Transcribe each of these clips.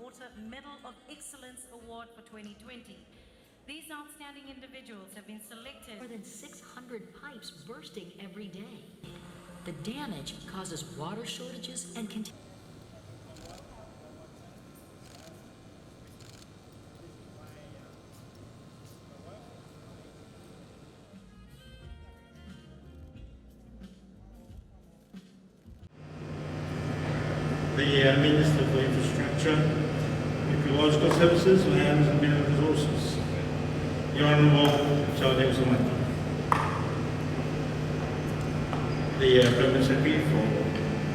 Water Medal of Excellence Award for 2020. These outstanding individuals have been selected. More than 600 pipes bursting every day. The damage causes water shortages and the Minister for Infrastructure, Ecological Services, Lands and Mineral Resources, the Honourable Charles Samantha, the Permanent Secretary for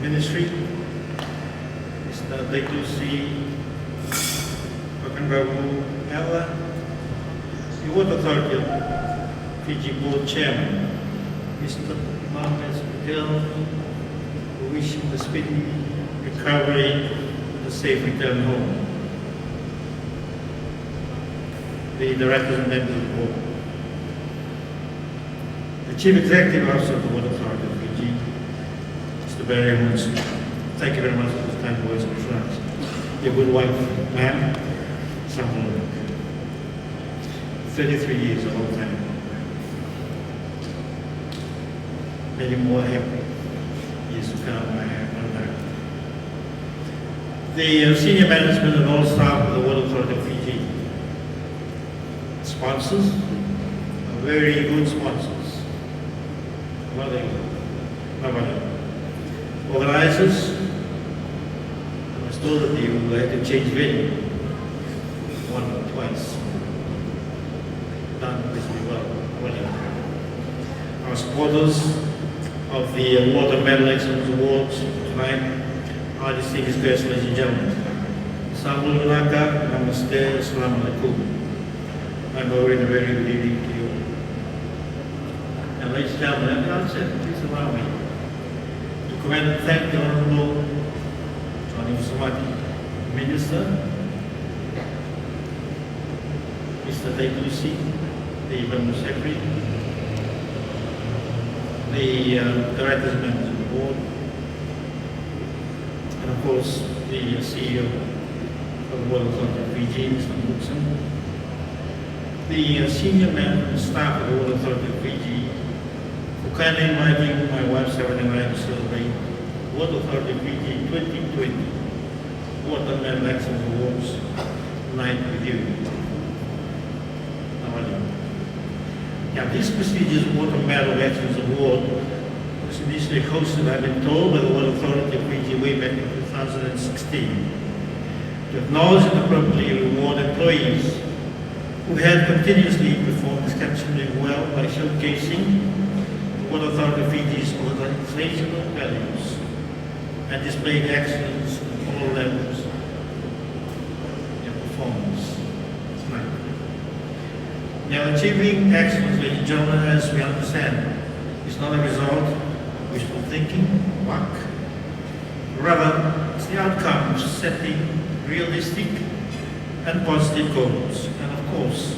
Ministry, Mr. Daitusi Pakanbabu Ella, the Water Authority of Fiji Board Chairman, Mr. Mohamed Patel, who wish him a speedy recovery and a safe return home. The Directors and Members of the Board. The Chief Executive Officer of the Water Authority of Fiji, Mr. Barry Munson. Thank you very much for the kind words of assurance. Your good wife, ma'am, Samuel. 33 years, a long time. Many more happy years to come, I have no doubt. The senior management and all staff of the Water Authority of Fiji, sponsors, are very good sponsors. Organizers, I was told that you had to change venue one or twice. Done pretty well. Our supporters of the Water Medal Excellence Awards tonight, our distinguished guests, ladies and gentlemen. Assalamu alaikum, namaste, assalamu alaikum. I'm over in a very good evening to you. And ladies and gentlemen, at the outset, please allow me to commend and thank the Honourable Johnny Samati, Minister, Mr. Daitusi, the Permanent Secretary, the Directors and Members of the Board, and of course the CEO of the Water Authority of Fiji, Mr. Munson, the senior management staff of the Water Authority of Fiji, for kindly inviting my wife, 79, to celebrate Water Authority of Fiji 2020 Water Medal Excellence Awards tonight with you. Now, this prestigious Water Medal Excellence Award was initially hosted, I've been told, by the Water Authority of Fiji way back in 2016 to acknowledge and appropriately reward employees who had continuously performed exceptionally well by showcasing the Water Authority of Fiji's organizational values and displayed excellence at all levels in performance. Now, achieving excellence, ladies and gentlemen, as we understand, is not a result of wishful thinking, luck. Rather, it's the outcome of setting realistic and positive goals, and of course,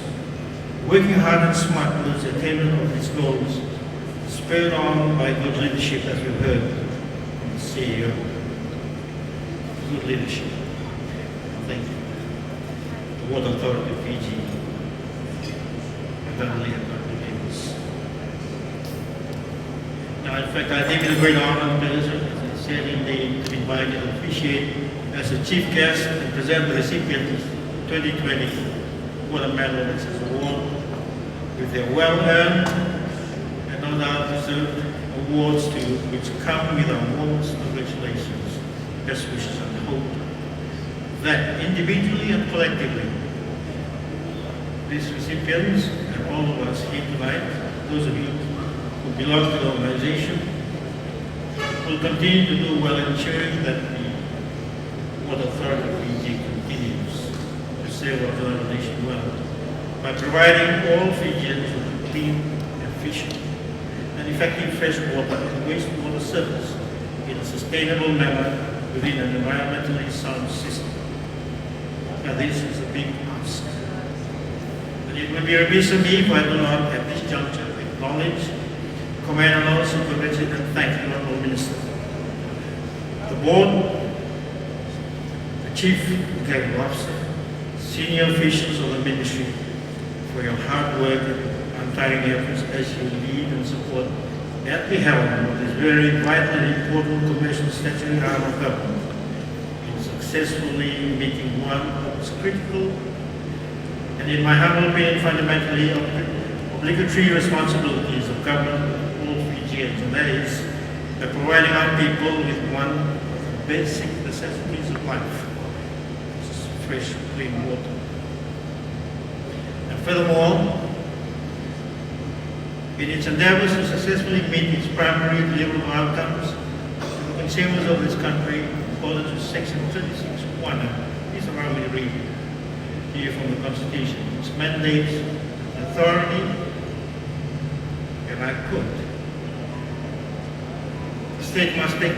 working hard and smart towards the attainment of these goals, spurred on by good leadership, as we've heard from the CEO. Good leadership. Thank you. The Water Authority of Fiji, Beverly and Dr. Davis. Now, in fact, I think it's a great honor and pleasure, as I said, indeed, to be invited and appreciate as a chief guest and present the recipient of 2020 Water Medal Excellence Award with their well-earned and no doubt deserved awards to which come with our warmest congratulations, best wishes, and hope that individually and collectively, these recipients and all of us here tonight, those of you who belong to the organization, will continue to do well, ensuring that the Water Authority of Fiji continues to serve our organization well by providing all Fijians with clean, efficient, and effective fresh water and wastewater service in a sustainable manner within an environmentally sound system. Now, this is a big ask. And it will be remiss of me if I do not at this juncture acknowledge, commend, and also congratulate and thank the Honourable Minister, the Board, the Chief Executive Officer, senior officials of the ministry, for your hard work and untiring efforts as you lead and support at the helm of this very vital and important commercial statutory arm of government in successfully meeting one of its critical and, in my humble opinion, fundamentally obligatory responsibilities of government of all Fijians, and that is by providing our people with one of the basic necessities of life, which is fresh, clean water. And furthermore, in its endeavors to successfully meet its primary deliverable outcomes to the consumers of this country, according to Section 36(1), these allow me to read here from the Constitution. Its mandates authority, and I quote, the state must take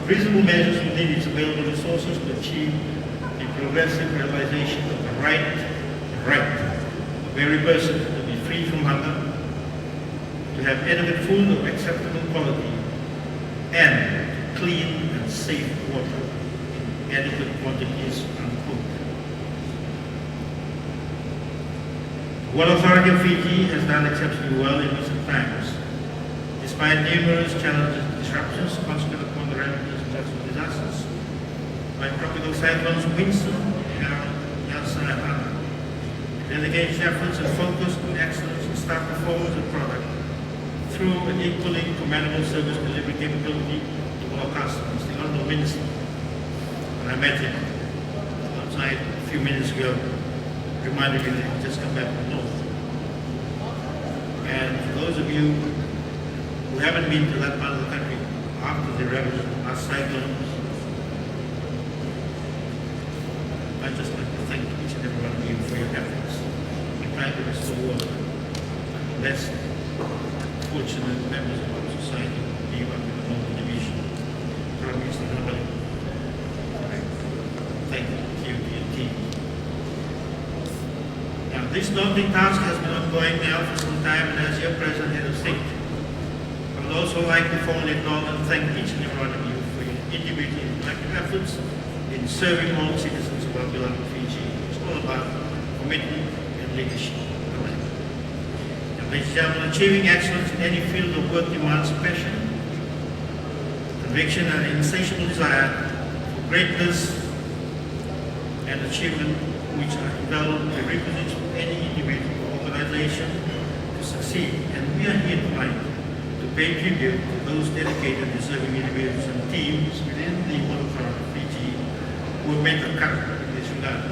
reasonable measures within its available resources to achieve the progressive realization of the right of every person to be free from hunger, to have adequate food of acceptable quality, and clean and safe water in adequate quantities, unquote. The Water Authority of Fiji has done exceptionally well in recent times, despite numerous challenges and disruptions consequent upon the remedies of natural disasters, like tropical cyclones Winston, Harold, Yasa, and Hana. Dedicated efforts and focus on excellence in staff performance and product through an equally commendable service delivery capability to all customers. The Honourable Minister, when I met him outside a few minutes ago, reminded me that he just come back from the north. And for those of you who haven't been to that part of the country after the ravage of cyclones, I'd just like to thank each and every one of you for your efforts in trying to restore water. Less fortunate members of our society being up in the Northern Division. Prime Minister Nabali, thank you to you and your team. Now, this daunting task has been ongoing now for some time, and as your President Head of State, I would also like to formally acknowledge and thank each and every one of you for your individual and collective efforts in serving all citizens of our beloved Fiji. It's all about commitment and leadership. Ladies and gentlemen, achieving excellence in any field of work demands passion, conviction, and insatiable desire for greatness and achievement, which are invaluable prerequisites for any individual or organization to succeed. And we are here tonight to pay tribute to those dedicated, deserving individuals and teams within the Water Authority of Fiji who have made the cut in this regard.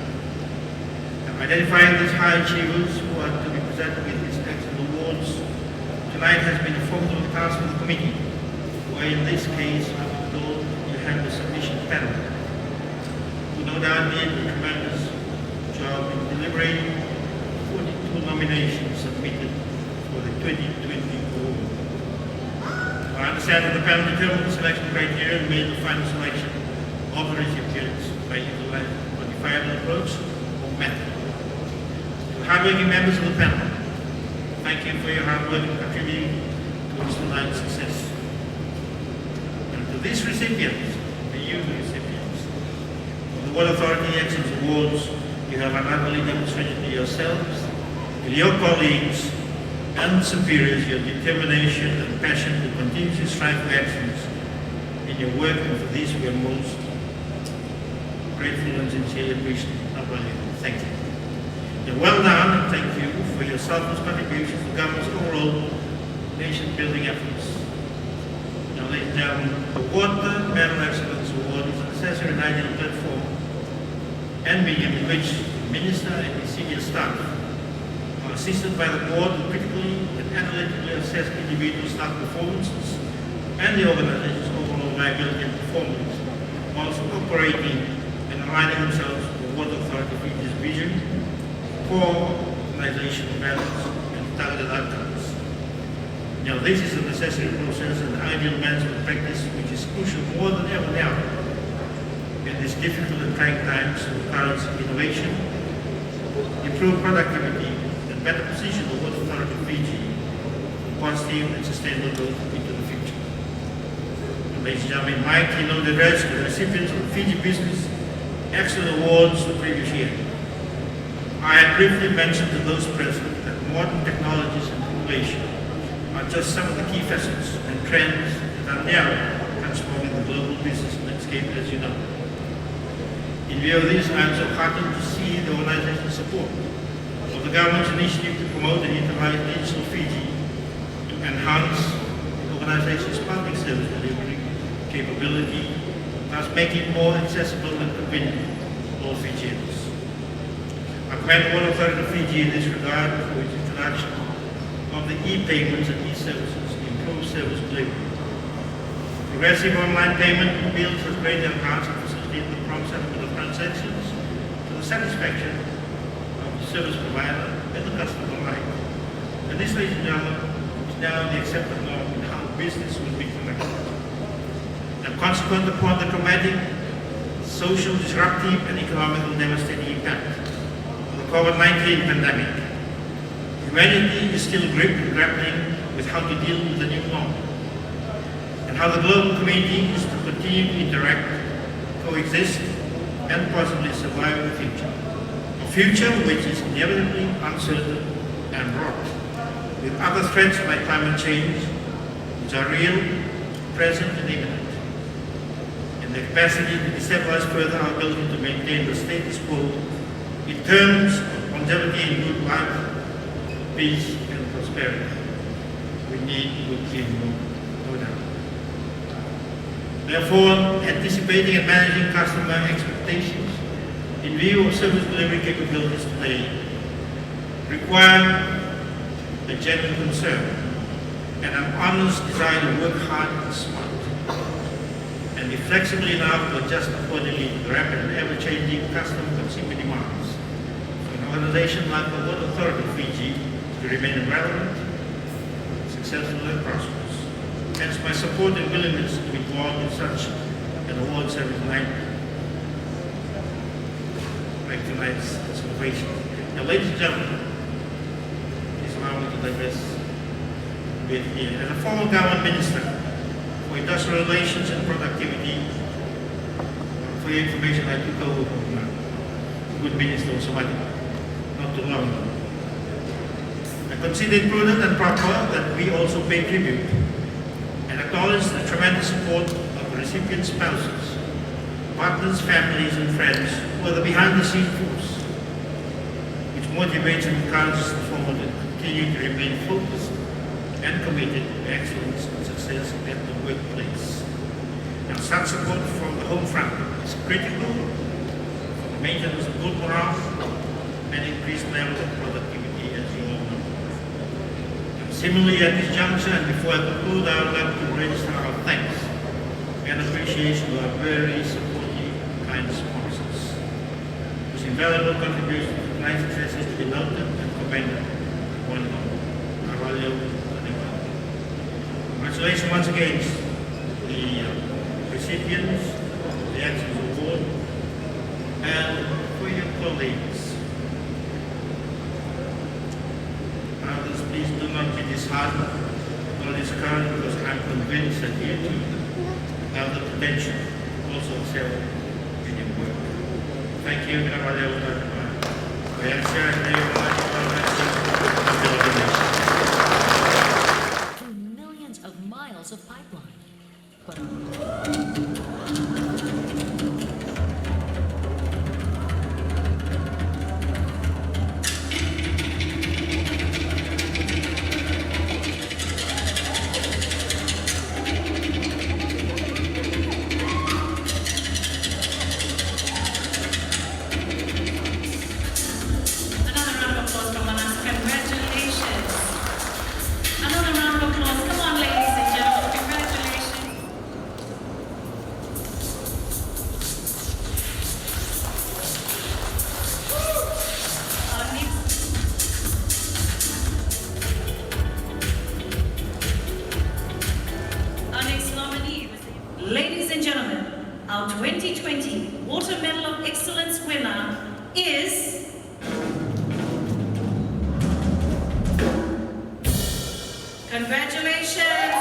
And identifying these high achievers who are to be presented with these excellent awards tonight has been a formidable task for the committee, where in this case, I was told you have the submission panel, who no doubt did a tremendous job in deliberating 42 nominations submitted for the 2020 award. I understand that the panel determined the selection criteria and made the final selection of the recipients by utilizing the quantifiable approach or method. To hardworking members of the panel, thank you for your hard work in contributing towards tonight's success. And to these recipients, the recipients of the Water Authority Excellence Awards, you have undoubtedly demonstrated to yourselves, to your colleagues and superiors, your determination and passion to continuously strive for excellence in your work, and for this we are most grateful and sincerely appreciative. Thank you. You're well done, and thank you for your selfless contributions to government's overall nation-building efforts. Now, ladies and gentlemen, the Water Medal Excellence Award is a necessary and ideal platform and medium in which the Minister and his senior staff are assisted by the board to critically and analytically assess individual staff performances and the organization's overall viability and performance, whilst operating and aligning themselves with the Water Authority of Fiji's vision for organizational balance and targeted outcomes. Now, this is a necessary process and ideal management practice which is crucial more than ever now in these difficult and trying times of current innovation, improved productivity, and better position the Water Authority of Fiji for positive and sustainable growth into the future. And ladies and gentlemen, my keynote address to the recipients of the Fiji Business excellent awards the previous year. I had briefly mentioned to those present that modern technologies and innovation are just some of the key facets and trends that are now transforming the global business landscape, as you know. In view of this, I am so heartened to see the organization's support of the government's initiative to promote and utilize digital Fiji to enhance the organization's public service delivery capability, thus making it more accessible and convenient for all Fijians. I commend the Water Authority of Fiji in this regard for its introduction of the e-payments and e-services to improve service delivery. Progressive online payment bills has greatly enhanced and facilitated the prompt settlement of transactions to the satisfaction of the service provider and the customer alike. And this, ladies and gentlemen, is now the accepted norm in how business will be conducted. And consequent upon the traumatic, social, disruptive, and economical devastating impact of the COVID-19 pandemic, humanity is still grappling with how to deal with the new norm and how the global community is to continue to interact, coexist, and possibly survive the future. A future which is inevitably uncertain and wrought with other threats like climate change, which are real, present, and imminent. And the capacity to destabilize further our ability to maintain the status quo in terms of longevity and good life, peace, and prosperity. We need good teamwork, no doubt. Therefore, anticipating and managing customer expectations in view of service delivery capabilities today require a genuine concern and an honest desire to work hard and smart and be flexible enough to adjust accordingly to the rapid and ever-changing customer consumer demands for an organization like the Water Authority of Fiji to remain relevant, successful, and prosperous. Hence my support and willingness to be involved in such an award ceremony like tonight's celebration. Now, ladies and gentlemen, please allow me to digress a bit here. As a former government minister for industrial relations and productivity, for your information, I took over from a good minister of Somalia not too long ago. I consider it prudent and proper that we also pay tribute and acknowledge the tremendous support of the recipient spouses, partners, families, and friends who are the behind-the-scenes force, which motivates and encourages the former to continue to remain focused and committed to excellence and success at the workplace. And such support from the home front is critical for the maintenance of good morale and increased level of productivity, as you all know. Similarly, at this juncture, and before I conclude, I would like to register our thanks and appreciation to our very supportive, kind sponsors, whose invaluable contribution to tonight's success is to be noted and commended. One and all. Congratulations once again to the recipients of the Excellence Award and for your colleagues. Others, please do not be disheartened or discouraged, because I'm convinced that you too have the potential to also excel in your work. Thank you. Through millions of miles of pipeline. Another round of applause from us. Congratulations. Another round of applause. Come on, ladies and gentlemen. Congratulations. Our next nominee was ladies and gentlemen, our 2020 Water Medal of Excellence winner is congratulations.